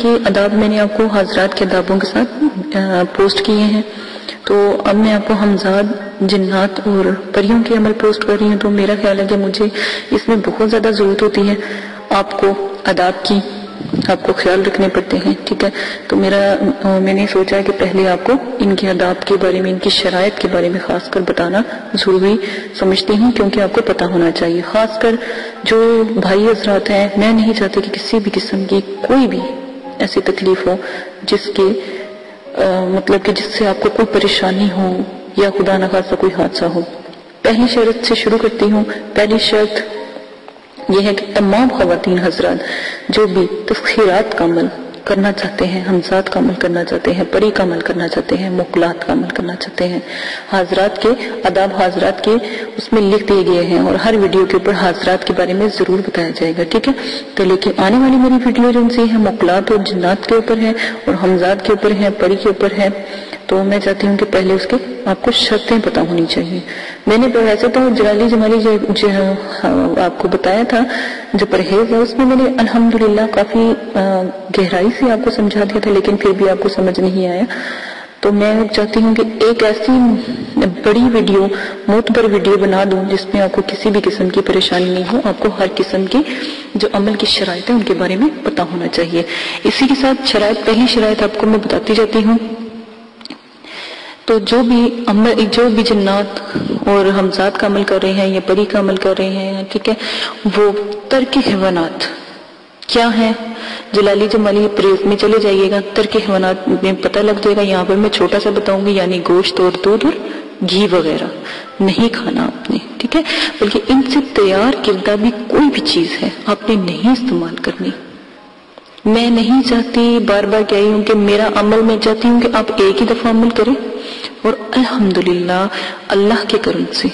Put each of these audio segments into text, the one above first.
کے آداب میں نے آپ کو حضرات کے آدابوں کے ساتھ پوسٹ کیے ہیں، تو اب میں آپ کو حمزات، جنات اور پریوں کے عمل پوسٹ کر رہی ہوں. تو میرا خیال ہے کہ مجھے اس میں بہت زیادہ ضرورت ہوتی ہے آپ کو آداب کی، آپ کو خیال رکھنے پڑتے ہیں. ٹھیک ہے، تو میں نے سوچا کہ پہلے آپ کو ان کے آداب کے بارے میں، ان کی شرائط کے بارے میں خاص کر بتانا ضروری سمجھتی ہوں، کیونکہ آپ کو پتہ ہونا چاہیے. خاص کر جو بھائی حضرات ہیں، میں نہیں چاہتی کہ کسی بھی قسم کی کوئی بھی ایسی تکلیف ہو جس کے مطلب کہ جس سے آپ کو کوئی پریشانی ہو یا خدا نخواستہ کوئی حادثہ ہو. پہلی شرط سے شروع کرتی ہوں. پہلی شرط یہ ہے کہ تمام خواتین حضرات جو بھی تسخیرات کا عمل کرنا چاہتے ہیں، حمزات کا عمل کرنا چاہتے ہیں، پری کا عمل کرنا چاہتے ہیں، مقلات کا عمل کرنا چاہتے ہیں، حاضرات کے آداب حاضرات کے اس میں لکھ دیے گئے ہیں، اور ہر ویڈیو کے اوپر حاضرات کے بارے میں ضرور بتایا جائے گا. ٹھیک ہے، تو لیکن آنے والی میری ویڈیو جو سی ہے مقلات اور جنات کے اوپر ہے، اور حمزات کے اوپر ہے، پری کے اوپر ہے. تو میں چاہتی ہوں کہ پہلے اس کے آپ کو شرطیں پتہ ہونی چاہیے. میں نے ویسے تو جلالی جمالی جو آپ کو بتایا تھا، جو پرہیز ہے اس میں میں نے الحمدللہ کافی گہرائی سے آپ کو سمجھا دیا تھا، لیکن پھر بھی آپ کو سمجھ نہیں آیا. تو میں چاہتی ہوں کہ ایک ایسی بڑی ویڈیو، معتبر ویڈیو بنا دوں جس میں آپ کو کسی بھی قسم کی پریشانی نہیں ہو. آپ کو ہر قسم کی جو عمل کی شرائط ہیں ان کے بارے میں پتہ ہونا چاہیے. اسی کے ساتھ شرائط، پہلی شرائط آپ کو میں بتاتی جاتی ہوں. تو جو بھی جنات اور حمزات کا عمل کر رہے ہیں یا پری کا عمل کر رہے ہیں، ٹھیک ہے، وہ ترک حیوانات کیا ہیں. جلالی جمالی پریز میں چلے جائیے گا، ترک حیوانات میں پتہ لگ جائے گا. یہاں پر میں چھوٹا سا بتاؤں گی، یعنی گوشت اور دودھ اور گھی وغیرہ نہیں کھانا آپ نے. ٹھیک ہے، بلکہ ان سے تیار کردہ بھی کوئی بھی چیز ہے آپ نے نہیں استعمال کرنی. میں نہیں چاہتی، بار بار کہہ رہی ہوں کہ میرا عمل، میں چاہتی ہوں کہ آپ ایک ہی دفعہ عمل کریں، اور الحمدللہ اللہ کے کرم سے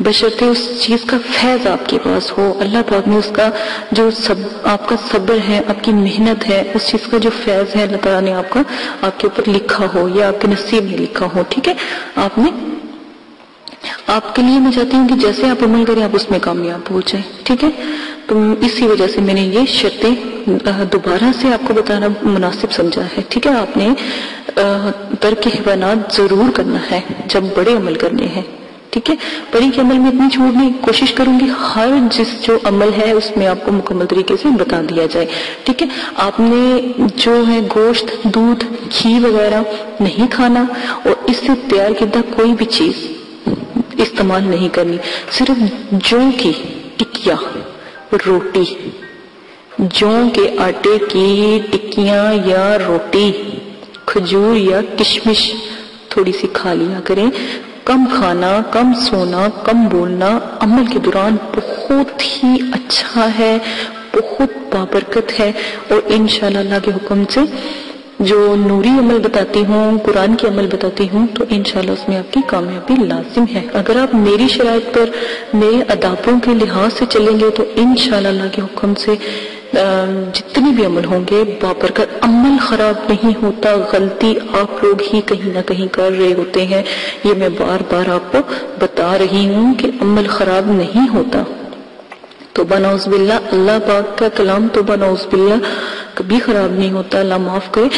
بشرطے اس چیز کا فیض آپ کے پاس ہو، اللہ پاک نے اس کا جو آپ کا صبر ہے، آپ کی محنت ہے، اس چیز کا جو فیض ہے اللہ تعالیٰ نے آپ کے اوپر لکھا ہو یا آپ کے نصیب میں لکھا ہو. ٹھیک ہے، آپ کے لیے میں چاہتی ہوں کہ جیسے آپ عمل کریں آپ اس میں کامیاب ہو جائیں. ٹھیک ہے، تو اسی وجہ سے میں نے یہ شرطیں دوبارہ سے آپ کو بتانا مناسب سمجھا ہے. ٹھیک ہے، آپ نے ترک حیوانات ضرور کرنا ہے جب بڑے عمل کرنے ہیں. ٹھیک ہے، بڑی کے عمل میں اتنی چھوڑنے کی کوشش کروں گی، ہر جو عمل ہے اس میں آپ کو مکمل طریقے سے بتا دیا جائے. ٹھیک ہے، آپ نے جو ہے گوشت، دودھ، گھی وغیرہ نہیں کھانا، اور اس سے تیار کردہ کوئی بھی چیز استعمال نہیں کرنی. صرف جو کی ٹکیا، روٹی، جو کے آٹے کی ٹکیاں یا روٹی، کھجور یا کشمش تھوڑی سی کھا لیا کریں. کم کھانا، کم سونا، کم بولنا عمل کے دوران بہت ہی اچھا ہے، بہت بابرکت ہے. اور انشاءاللہ اللہ کے حکم سے جو نوری عمل بتاتی ہوں، قرآن کی عمل بتاتی ہوں، تو انشاءاللہ اس میں آپ کی کامیابی لازم ہے. اگر آپ میری شرائط پر، میرے آدابوں کے لحاظ سے چلیں گے تو انشاءاللہ اللہ کے حکم سے جتنے بھی عمل ہوں گے بابرکت. عمل خراب نہیں ہوتا، غلطی آپ لوگ ہی کہیں نہ کہیں کر رہے ہوتے ہیں. یہ میں بار بار آپ کو بتا رہی ہوں کہ عمل خراب نہیں ہوتا. توبہ نعوذ باللہ، اللہ پاک کا کلام توبہ نعوذ باللہ کبھی خراب نہیں ہوتا، اللہ معاف کرے.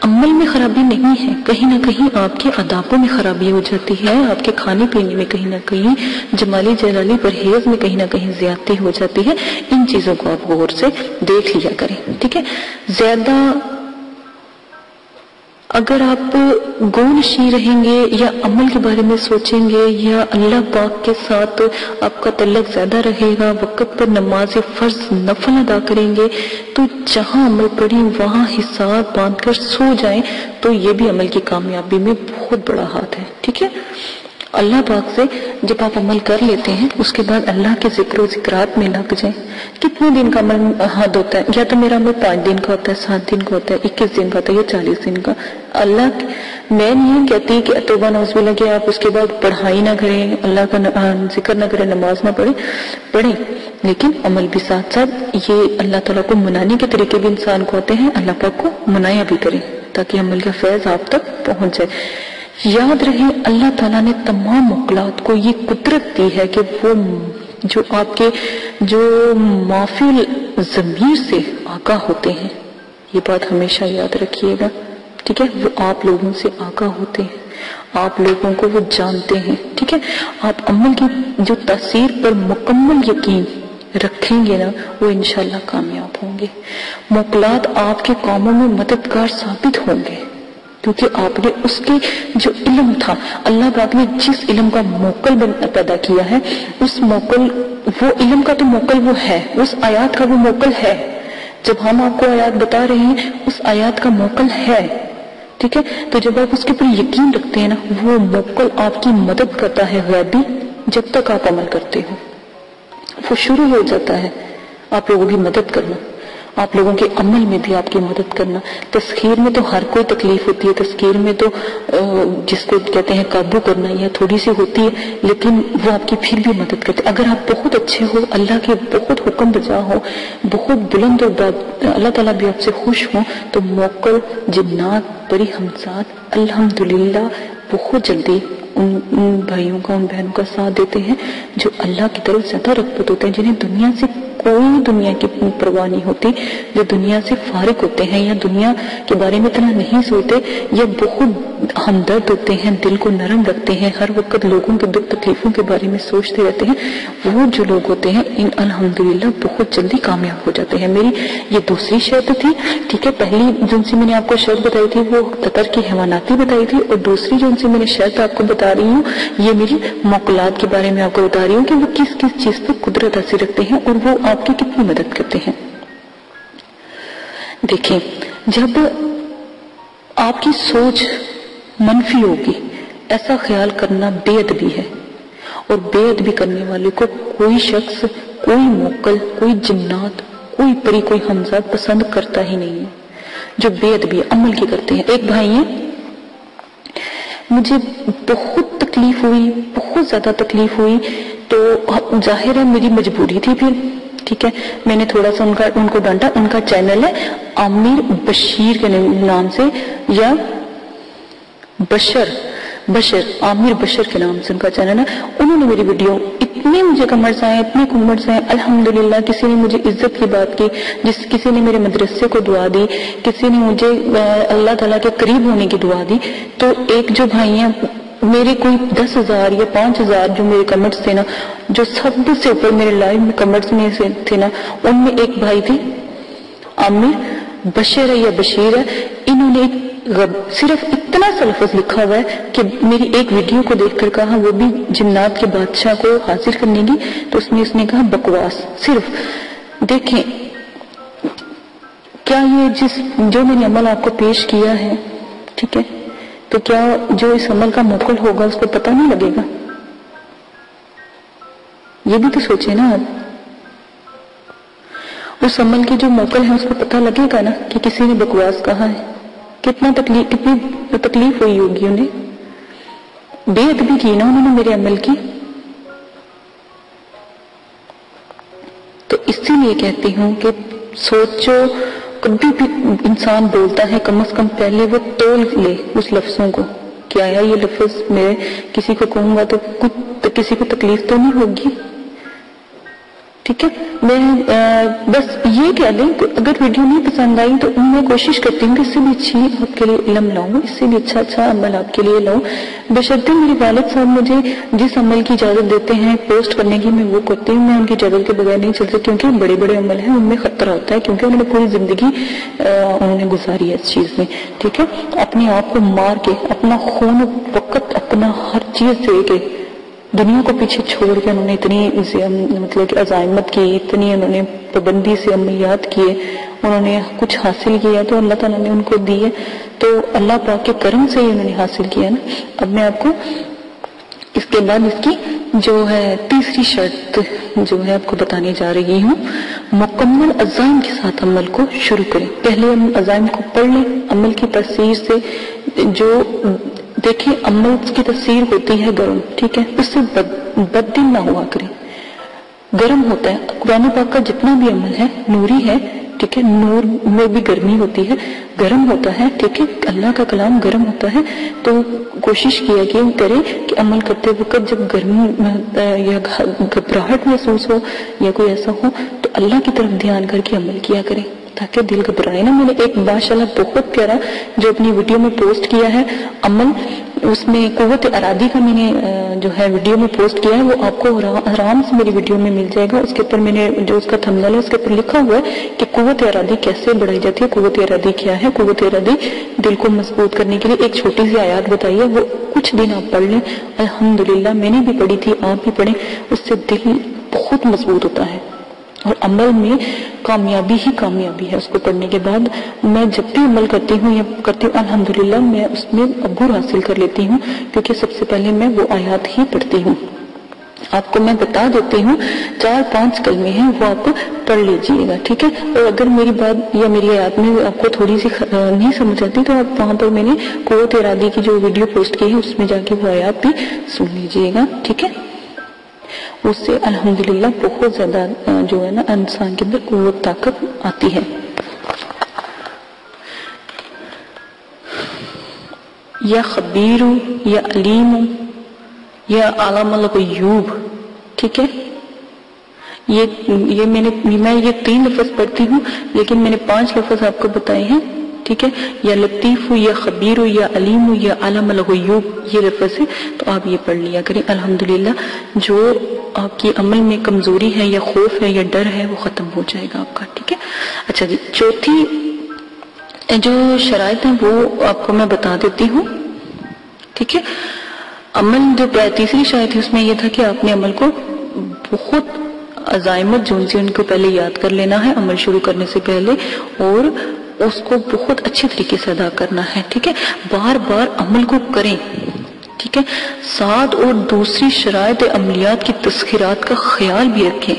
عمل میں خرابی نہیں ہے، کہیں نہ کہیں آپ کے آدابوں میں خرابی ہو جاتی ہے، آپ کے کھانے پینے میں کہیں نہ کہیں، جمالی جلالی پرہیز میں کہیں نہ کہیں زیادتی ہو جاتی ہے. ان چیزوں کو آپ غور سے دیکھ لیا کریں. ٹھیک ہے، زیادہ اگر آپ گونشی رہیں گے یا عمل کے بارے میں سوچیں گے یا اللہ پاک کے ساتھ آپ کا تعلق زیادہ رہے گا، وقت پر نماز فرض نفل ادا کریں گے، تو جہاں عمل پڑیں وہاں حساب باندھ کر سو جائیں، تو یہ بھی عمل کی کامیابی میں بہت بڑا ہاتھ ہے. ٹھیک ہے، اللہ پاک سے جب آپ عمل کر لیتے ہیں اس کے بعد اللہ کے ذکر و ذکرات میں لگ جائیں. کتنے دن کا عمل حد ہوتا ہے؟ یا تو میرا عمل 5 دن کا ہوتا ہے، 7 دن کا ہوتا ہے، 21 دن کا ہوتا ہے یا 40 دن کا. میں نہیں کہتی کہ توبہ نعوذ باللہ کہ آپ اس کے بعد پڑھائی نہ کریں، اللہ کا ذکر نہ کریں، نماز نہ پڑھیں، لیکن عمل بھی ساتھ ساتھ یہ اللہ تعالیٰ کو منانے کے طریقے بھی انسان کو آتے ہیں، اللہ پاک کو منایا بھی کریں تاکہ عمل کا فیض آپ تک پہنچ جائے. یاد رہے اللہ تعالیٰ نے تمام مخلوقات کو یہ قدرت دی ہے کہ وہ جو آپ کے جو معافی ضمیر سے آگاہ ہوتے ہیں، یہ بات ہمیشہ یاد رکھیے گا، ٹھیک ہے؟ وہ آپ لوگوں سے آگاہ ہوتے ہیں، آپ لوگوں کو وہ جانتے ہیں، ٹھیک ہے؟ آپ عمل کی جو تاثیر پر مکمل یقین رکھیں گے نا، وہ انشاءاللہ کامیاب ہوں گے۔ موکلات آپ کے کاموں میں مددگار ثابت ہوں گے، کیونکہ آپ نے اس کے جو علم تھا، اللہ پاک نے جس علم کا موکل پیدا کیا ہے، اس موکل، وہ علم کا تو موکل وہ ہے، اس آیات کا وہ موکل ہے۔ جب ہم آپ کو آیات بتا رہے ہیں، اس آیات کا موکل ہے، ٹھیک ہے؟ تو جب آپ اس کے اوپر یقین رکھتے ہیں نا، وہ موکل آپ کی مدد کرتا ہے غیبی، جب تک آپ عمل کرتے ہو وہ شروع ہو جاتا ہے آپ لوگوں کی مدد کرنا، آپ لوگوں کے عمل میں بھی آپ کی مدد کرنا۔ تسخیر میں تو ہر کوئی تکلیف ہوتی ہے، تسخیر میں تو جس کو کہتے ہیں قابو کرنا، یا تھوڑی سی ہوتی ہے، لیکن وہ آپ کی پھر بھی مدد کرتے۔ اگر آپ بہت اچھے ہو، اللہ کے بہت حکم بجا ہو، بہت بلند اور اللہ تعالیٰ بھی آپ سے خوش ہوں، تو موکل، جنات، پری ہمسات الحمدللہ بہت جلدی ان بھائیوں کا، ان بہنوں کا ساتھ دیتے ہیں جو اللہ کی طرف زیادہ رغبت ہوتے ہیں، جنہیں دنیا سے کوئی دنیا کی پرواہ نہیں ہوتی، جو دنیا سے فارغ ہوتے ہیں یا دنیا کے بارے میں اتنا نہیں سوچتے، یا بہت ہمدرد ہوتے ہیں، دل کو نرم رکھتے ہیں، ہر وقت لوگوں کے دکھ تکلیفوں کے بارے میں سوچتے رہتے ہیں، وہ جو لوگ ہوتے ہیں ان الحمدللہ بہت جلدی کامیاب ہو جاتے ہیں۔ میری یہ دوسری شرط تھی، ٹھیک ہے؟ پہلی جن سے میں نے آپ کو شرط بتائی تھی وہ قطر کی حیواناتی بتائی تھی، اور دوسری جن سے میں نے شرط آپ کو بتا رہی ہوں، یہ میری موکلات کے بارے میں آپ کو بتا رہی ہوں کہ وہ کس کس چیز پر قدرت حاصل رکھتے ہیں اور وہ آپ کی کتنی مدد کرتے ہیں۔ دیکھیں، جب آپ کی سوچ منفی ہوگی، ایسا خیال کرنا بے ادبی ہے، اور بے ادبی کرنے والے کو کوئی شخص، کوئی موکل، کوئی جنات، کوئی پری، کوئی ہمزاد پسند کرتا ہی نہیں ہے۔ جو بے ادبی عمل کی کرتے ہیں، ایک بھائی ہیں، مجھے بہت تکلیف ہوئی، بہت زیادہ تکلیف ہوئی، تو ظاہر ہے میری مجبوری تھی پھر، ٹھیک ہے؟ میں نے تھوڑا سا ان کو ڈانٹا۔ ان کا چینل ہے عامر بشیر کے نام سے، یا عامر بشر کے نام سے ان کا چینل ہے۔ انہوں نے میری ویڈیو، اتنے مجھے کمنٹس آئے، اتنے کمنٹس آئے، الحمدللہ۔ کسی نے مجھے عزت کی بات کی، کسی نے میرے مدرسے کو دعا دی، کسی نے مجھے اللہ تعالیٰ کے قریب ہونے کی دعا دی۔ تو ایک جو بھائی ہیں، میرے کوئی 10,000 یا 5,000 جو میرے کمنٹس تھے نا، جو سب سے اوپر میرے لائیو میں کمنٹس میں سے تھے نا، ان میں ایک بھائی تھے عامر بشیر ہے یا بشیر ہے، انہوں نے صرف اتنا سا لفظ لکھا ہوا ہے کہ میری ایک ویڈیو کو دیکھ کر کہا، وہ بھی جنات کے بادشاہ کو حاصل کرنے کی، تو اس نے کہا بکواس۔ صرف دیکھیں، کیا یہ جو میں نے عمل آپ کو پیش کیا ہے، ٹھیک ہے، تو کیا جو اس عمل کا موکل ہوگا اس کو پتہ نہیں لگے گا؟ یہ بھی تو سوچیں نا آپ۔ اس عمل کی جو موکل ہے اس کو پتہ لگے گا نا کہ کسی نے بکواس کہا ہے، کتنی تکلیف ہوئی ہوگی انہیں، بے ادبی کی نا انہوں نے میرے عمل کی۔ تو اسی لیے کہتی ہوں کہ سوچو، کبھی بھی انسان بولتا ہے کم از کم پہلے وہ تول لے اس لفظوں کو کہ آیا یہ لفظ میں کسی کو کہوں گا تو کسی کو تکلیف تو نہیں ہوگی، ٹھیک ہے؟ میں بس یہ کہہ دیں کہ اگر ویڈیو نہیں پسند آئی تو میں کوشش کرتی ہوں کہ اس سے بھی اچھی آپ کے لیے علم لاؤں، اس سے بھی اچھا عمل آپ کے لیے لاؤں۔ بشرطے میرے والد صاحب مجھے جس عمل کی اجازت دیتے ہیں پوسٹ کرنے کی، میں وہ کرتی ہوں۔ میں ان کی اجازت کے بغیر نہیں چل سکتی، کیونکہ بڑے بڑے عمل ہیں، ان میں خطرہ ہوتا ہے، کیونکہ انہوں نے پوری زندگی انہوں نے گزاری ہے اس چیز میں، ٹھیک ہے؟ اپنے آپ کو مار کے، اپنا خون وقت، اپنا ہر چیز دے کے، دنیا کو پیچھے چھوڑ کے انہوں نے اتنی مطلب کہ عزائمت کی، اتنی انہوں نے پابندی سے عملیات کیے، انہوں نے کچھ حاصل کیا تو اللہ تعالیٰ نے ان کو دیے، تو اللہ پاک کے کرم سے ہی انہوں نے حاصل کیا نا۔ اب میں آپ کو اس کے بعد اس کی جو ہے تیسری شرط جو ہے آپ کو بتانے جا رہی ہوں، مکمل عزائم کے ساتھ عمل کو شروع کریں۔ پہلے ہم عزائم کو پڑھ لیں، عمل کی تاثیر سے جو دیکھیں، عمل کی تاثیر ہوتی ہے گرم، ٹھیک ہے؟ اس سے بد دل نہ ہوا کریں، گرم ہوتا ہے۔ قرآن پاک کا جتنا بھی عمل ہے نوری ہے، ٹھیک ہے؟ نور میں بھی گرمی ہوتی ہے، گرم ہوتا ہے، ٹھیک ہے؟ اللہ کا کلام گرم ہوتا ہے، تو کوشش کیا کہ کریں کہ عمل کرتے وقت جب گرمی یا گھبراہٹ محسوس ہو یا کوئی ایسا ہو تو اللہ کی طرف دھیان کر کے عمل کیا کریں۔ تاکہ دل گھبرائے نا. میں نے ایک ماشاءاللہ بہت پیارا جو اپنی ویڈیو میں پوسٹ کیا ہے عمل، اس میں قوت ارادی کا میں نے جو ہے ویڈیو میں پوسٹ کیا ہے، وہ آپ کو آرام سے میری ویڈیو میں مل جائے گا. اس کے اوپر میں نے جو اس کا تھمبنیل ہے اس کے اوپر لکھا ہوا ہے کہ قوت ارادی کیسے بڑھائی جاتی ہے. قوت ارادی کیا ہے؟ قوت ارادی دل کو مضبوط کرنے کے لیے ایک چھوٹی سی آیات بتائی ہے، وہ کچھ دن آپ پڑھ لیں. الحمدللہ میں نے بھی پڑھی تھی، آپ بھی پڑھیں، اس سے دل بہت مضبوط ہوتا ہے اور عمل میں کامیابی ہی کامیابی ہے. اس کو پڑھنے کے بعد میں جب بھی عمل کرتی ہوں یا کرتی ہوں الحمدللہ میں اس میں عبور حاصل کر لیتی ہوں، کیونکہ سب سے پہلے میں وہ آیات ہی پڑھتی ہوں. آپ کو میں بتا دیتی ہوں 4-5 کلمے ہیں، وہ آپ پڑھ لیجئے گا، ٹھیک ہے. اور اگر میری بات یا میری آیات میں آپ کو تھوڑی سی نہیں سمجھ آتی تو آپ وہاں پر میں نے قوت ارادی کی جو ویڈیو پوسٹ کی ہے اس میں جا کے وہ آیات بھی سن لیجئے گا، ٹھیک ہے. اس سے الحمدللہ بہت زیادہ جو ہے نا انسان کے اندر قوت طاقت آتی ہے. یا خبیر یا علیم یا عالم الغیوب، ٹھیک ہے. یہ میں یہ 3 لفظ پڑھتی ہوں لیکن میں نے 5 لفظ آپ کو بتائے ہیں، ٹھیک ہے. یا لطیف یا خبیر یا علیم یا عالم الغیوب یہ لفظ ہے، تو آپ یہ پڑھ لیا کریں. الحمدللہ جو آپ کی عمل میں کمزوری ہے یا خوف ہے یا ڈر ہے وہ ختم ہو جائے گا آپ کا، ٹھیک ہے. اچھا جی، چوتھی جو شرائط ہیں وہ آپ کو میں بتا دیتی ہوں، ٹھیک ہے. عمل جو تیسری شرائط ہے اس میں یہ تھا کہ آپ نے عمل کو بہت عزائمت جو ان کو پہلے یاد کر لینا ہے عمل شروع کرنے سے پہلے، اور اس کو بہت اچھے طریقے سے ادا کرنا ہے، ٹھیک ہے. بار بار عمل کو کریں، ٹھیک ہے. ساتھ اور دوسری شرائط عملیات کی تسخیرات کا خیال بھی رکھیں،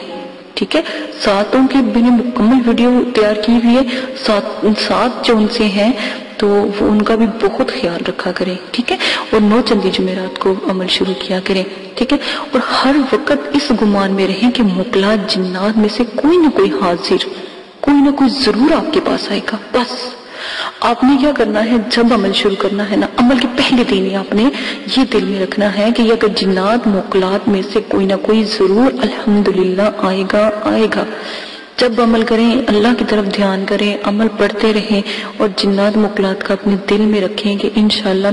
ٹھیک ہے. ساتوں کی میں نے مکمل ویڈیو تیار کی ہوئی ہے، سات جو ان سے ہیں تو وہ ان کا بھی بہت خیال رکھا کریں، ٹھیک ہے. اور 9 چندی جمعرات کو عمل شروع کیا کریں، ٹھیک ہے. اور ہر وقت اس گمان میں رہیں کہ موکلات جنات میں سے کوئی نہ کوئی حاضر، کوئی نہ کوئی ضرور آپ کے پاس آئے گا. بس آپ نے کیا کرنا ہے، جب عمل شروع کرنا ہے نا، عمل کے پہلے دن ہی آپ نے یہ دل میں رکھنا ہے کہ اگر جنات موکلات میں سے کوئی نہ کوئی ضرور الحمدللہ آئے گا. جب عمل کریں اللہ کی طرف دھیان کریں، عمل پڑھتے رہیں اور جنات موکلات کا اپنے دل میں رکھیں کہ انشاءاللہ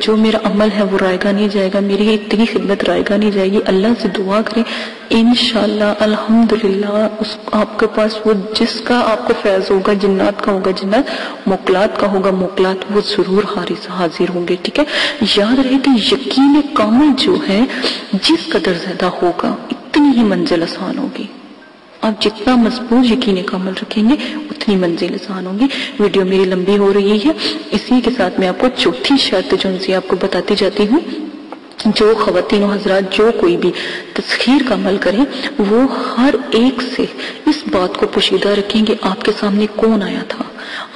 جو میرا عمل ہے وہ رائگاں نہیں جائے گا، میری اتنی خدمت رائگاں نہیں جائے گی. اللہ سے دعا کریں انشاءاللہ الحمدللہ آپ کے پاس وہ جس کا آپ کو فیض ہوگا، جنات کا ہوگا جنات، موکلات کا ہوگا موکلات، وہ ضرور حاضر ہوں گے، ٹھیک ہے. یاد رہے کہ یقین کامل جو ہے جس قدر زیادہ ہوگا اتنی ہی منزل آسان ہوگی. آپ جتنا مضبوط یقین کامل رکھیں گے اتنی منزل آسان ہوگی. ویڈیو میری لمبی ہو رہی ہے، اسی کے ساتھ میں آپ کو چوتھی شرط جو ان سے آپ کو بتاتی جاتی ہوں. جو خواتین و حضرات جو کوئی بھی تسخیر کا عمل کریں وہ ہر ایک سے اس بات کو پوشیدہ رکھیں کہ آپ کے سامنے کون آیا تھا،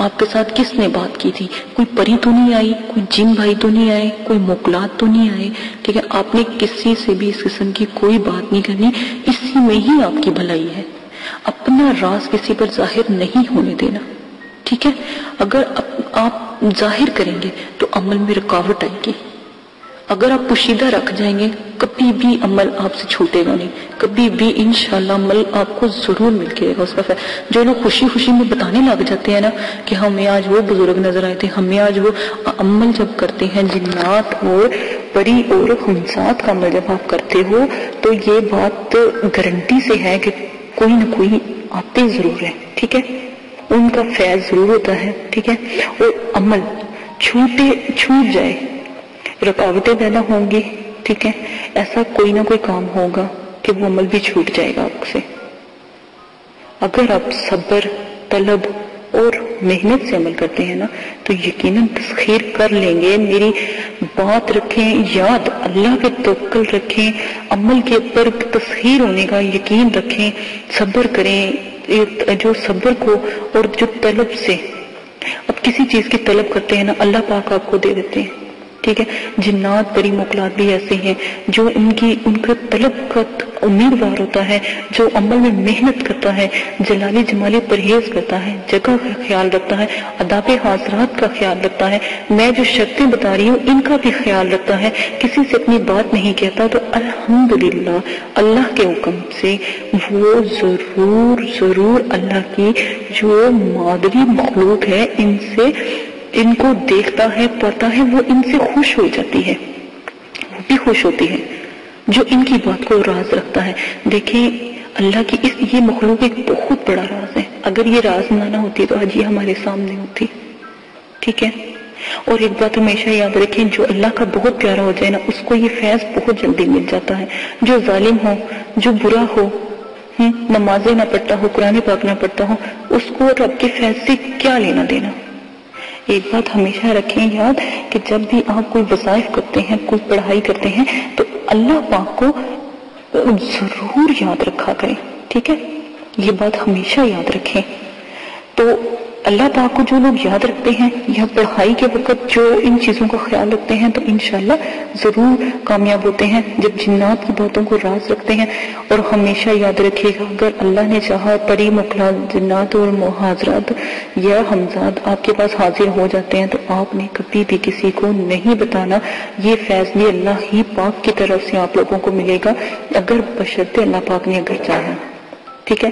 آپ کے ساتھ کس نے بات کی تھی. کوئی پری تو نہیں آئی، کوئی جن بھائی تو نہیں آئے، کوئی موکلات تو نہیں آئے، ٹھیک ہے. آپ نے کسی سے بھی اس قسم کی کوئی بات نہیں کرنی، اسی میں ہی آپ کی بھلائی ہے. اپنا راز کسی پر ظاہر نہیں ہونے دینا، ٹھیک ہے. اگر آپ ظاہر کریں گے تو عمل میں رکاوٹ آئے گی. اگر آپ پوشیدہ رکھ جائیں گے کبھی بھی عمل آپ سے چھوٹے گا نہیں، کبھی بھی انشاءاللہ عمل آپ کو ضرور مل کے گا. اس کا جو لوگ خوشی خوشی میں بتانے لگ جاتے ہیں نا کہ ہمیں آج وہ بزرگ نظر آئے تھے، ہمیں آج وہ، عمل جب کرتے ہیں جنات اور پری اور خنسات کا عمل جب آپ کرتے ہو تو یہ بات گارنٹی سے ہے کہ کوئی نہ کوئی آتے ضرور ہے، ٹھیک ہے. ان کا فیض ضرور ہوتا ہے، ٹھیک ہے. اور عمل چھوٹ جائے، رکاوٹیں پیدا ہوں گی، ٹھیک ہے. ایسا کوئی نہ کوئی کام ہوگا کہ وہ عمل بھی چھوٹ جائے گا آپ سے. اگر آپ صبر، طلب اور محنت سے عمل کرتے ہیں نا تو یقیناً تسخیر کر لیں گے. میری بات رکھیں یاد، اللہ پہ توکل رکھیں، عمل کے اوپر تسخیر ہونے کا یقین رکھیں، صبر کریں. جو صبر کو اور جو طلب سے، اب کسی چیز کی طلب کرتے ہیں نا اللہ پاک آپ کو دے دیتے ہیں. ٹھیک ہے. جنات پری موکلات بھی ایسے ہیں جو ان کا طلب کا امیدوار ہوتا ہے، جو عمل میں محنت کرتا ہے، جلالی جمالی پرہیز کرتا ہے، جگہ کا خیال رکھتا ہے، آداب حاضرات کا خیال رکھتا ہے، میں جو شرطیں بتا رہی ہوں ان کا بھی خیال رکھتا ہے، کسی سے اپنی بات نہیں کہتا، تو الحمدللہ اللہ کے حکم سے وہ ضرور اللہ کی جو مادری مخلوق ہے ان کو دیکھتا ہے، پڑھتا ہے، وہ ان سے خوش ہو جاتی ہے، وہ بھی خوش ہوتی ہے جو ان کی بات کو راز رکھتا ہے. دیکھیں اللہ کی یہ مخلوق ایک بہت بڑا راز ہے. اگر یہ راز نہ ہوتی تو آج یہ ہمارے سامنے ہوتی. ٹھیک ہے. اور ایک بات ہمیشہ یاد رکھیں، جو اللہ کا بہت پیارا ہو جائے نا، اس کو یہ فیض بہت جلدی مل جاتا ہے. جو ظالم ہو، جو برا ہو، نمازیں نہ پڑھتا ہو، قرآن پاک نہ پڑھتا ہو، اس کو رب کے فیض سے کیا لینا دینا. ایک بات ہمیشہ رکھیں یاد کہ جب بھی آپ کوئی وظائف کرتے ہیں، کوئی پڑھائی کرتے ہیں، تو اللہ پاک کو ضرور یاد رکھا کریں. ٹھیک ہے، یہ بات ہمیشہ یاد رکھیں. تو اللہ پاک کو جو لوگ یاد رکھتے ہیں یا پڑھائی کے وقت جو ان چیزوں کا خیال رکھتے ہیں تو انشاءاللہ ضرور کامیاب ہوتے ہیں. جب جنات کی باتوں کو راز رکھتے ہیں، اور ہمیشہ یاد رکھیے گا اگر اللہ نے چاہا پری مخلوق جنات اور حاضرات یا ہمزاد آپ کے پاس حاضر ہو جاتے ہیں تو آپ نے کبھی بھی کسی کو نہیں بتانا. یہ فیض بھی اللہ ہی پاک کی طرف سے آپ لوگوں کو ملے گا اگر بشرطِ اللہ پاک نے اگر چاہا. ٹھیک ہے،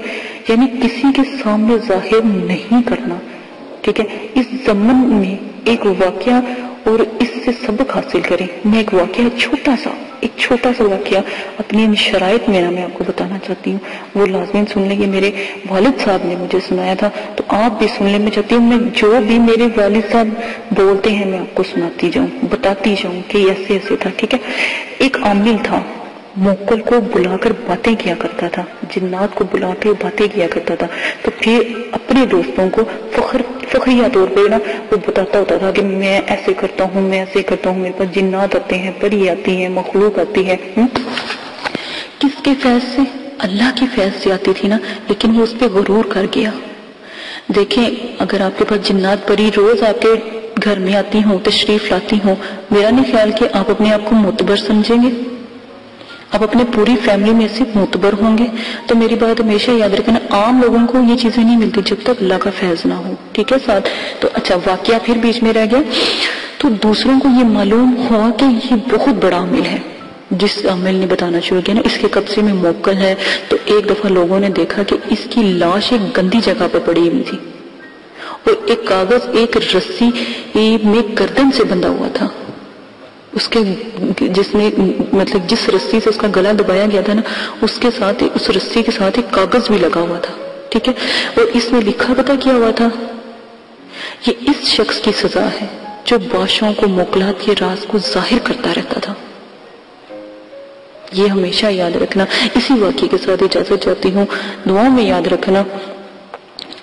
یعنی کسی کے سامنے ظاہر نہیں کرنا. ٹھیک ہے. اس زمن میں ایک واقعہ اور اس سے سبق حاصل کریں. میں ایک واقعہ چھوٹا سا واقعہ اپنی شرائط میں میں آپ کو بتانا چاہتی ہوں. وہ لازمی سن لیں. یہ میرے والد صاحب نے مجھے سنایا تھا تو آپ بھی سننے میں چاہتی ہوں. میں جو بھی میرے والد صاحب بولتے ہیں میں آپ کو سناتی جاؤں، بتاتی جاؤں کہ ایسے تھا. ٹھیک ہے. ایک عامل تھا، موکل کو بلا کر باتیں کیا کرتا تھا، جنات کو بلا کے باتیں کیا کرتا تھا. تو پھر اپنے دوستوں کو فخریہ طور پہ نا وہ بتاتا ہوتا تھا کہ میں ایسے کرتا ہوں، میں ایسے کرتا ہوں، میرے پاس جنات آتے ہیں، پری آتی ہیں، مخلوق آتی ہے. کس کے فیض سے؟ اللہ کی فیض سے آتی تھی نا، لیکن وہ اس پہ غرور کر گیا. دیکھیں اگر آپ کے پاس جنات پری روز آ کے گھر میں آتی ہوں، تشریف لاتی ہوں، میرا نہیں خیال کہ آپ اپنے آپ کو معتبر سمجھیں گے، آپ اپنے پوری فیملی میں سے معتبر ہوں گے. تو میری بات ہمیشہ یاد رکھنا، عام لوگوں کو یہ چیزیں نہیں ملتی جب تک اللہ کا فیض نہ ہو. ٹھیک ہے ساتھ. تو اچھا واقعہ پھر بیچ میں رہ گیا. تو دوسروں کو یہ معلوم ہوا کہ یہ بہت بڑا عمل ہے. جس عمل نے بتانا شروع کیا نا اس کے قبضے میں موکل ہے. تو ایک دفعہ لوگوں نے دیکھا کہ اس کی لاش ایک گندی جگہ پہ پڑی ہوئی تھی اور ایک کاغذ ایک رسی میں گردن سے بندھا ہوا تھا. اس کے جس میں مطلب جس رسی سے اس کا گلا دبایا گیا تھا نا اس کے ساتھ اس رسی کے ساتھ ایک کاغذ بھی لگا ہوا تھا. ٹھیک ہے. اور اس میں لکھا پتہ کیا ہوا تھا؟ یہ اس شخص کی سزا ہے جو بادشاہوں کو موکلات کے راز کو ظاہر کرتا رہتا تھا. یہ ہمیشہ یاد رکھنا. اسی واقعے کے ساتھ اجازت چاہتی ہوں. دعاؤں میں یاد رکھنا.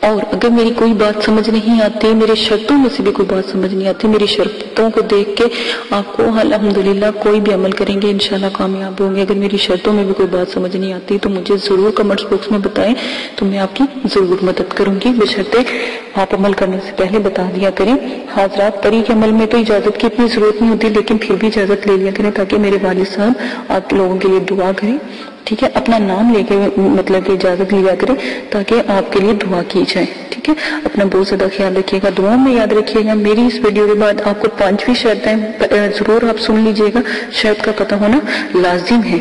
اور اگر میری کوئی بات سمجھ نہیں آتی، میری شرطوں میں سے بھی کوئی بات سمجھ نہیں آتی، میری شرطوں کو دیکھ کے آپ کو الحمدللہ کوئی بھی عمل کریں گے انشاءاللہ کامیاب ہوں گے. اگر میری شرطوں میں بھی کوئی بات سمجھ نہیں آتی تو مجھے ضرور کمنٹس باکس میں بتائیں، تو میں آپ کی ضرور مدد کروں گی. بشرطے آپ عمل کرنے سے پہلے بتا دیا کریں. حاضرات پری کے عمل میں تو اجازت کی اتنی ضرورت نہیں ہوتی، لیکن پھر بھی اجازت لے لیا کریں تاکہ میرے والد صاحب آپ لوگوں کے لیے دعا کریں. ٹھیک ہے. اپنا نام لے کے مطلب کہ اجازت لیا کریں تاکہ آپ کے لیے دعا کی جائے. ٹھیک ہے. اپنا بہت زیادہ خیال رکھیے گا. دعاؤں میں یاد رکھیے گا. میری اس ویڈیو کے بعد آپ کو 5ویں شرط ہے ضرور آپ سن لیجئے گا. شرط کا پتہ ہونا لازم ہے.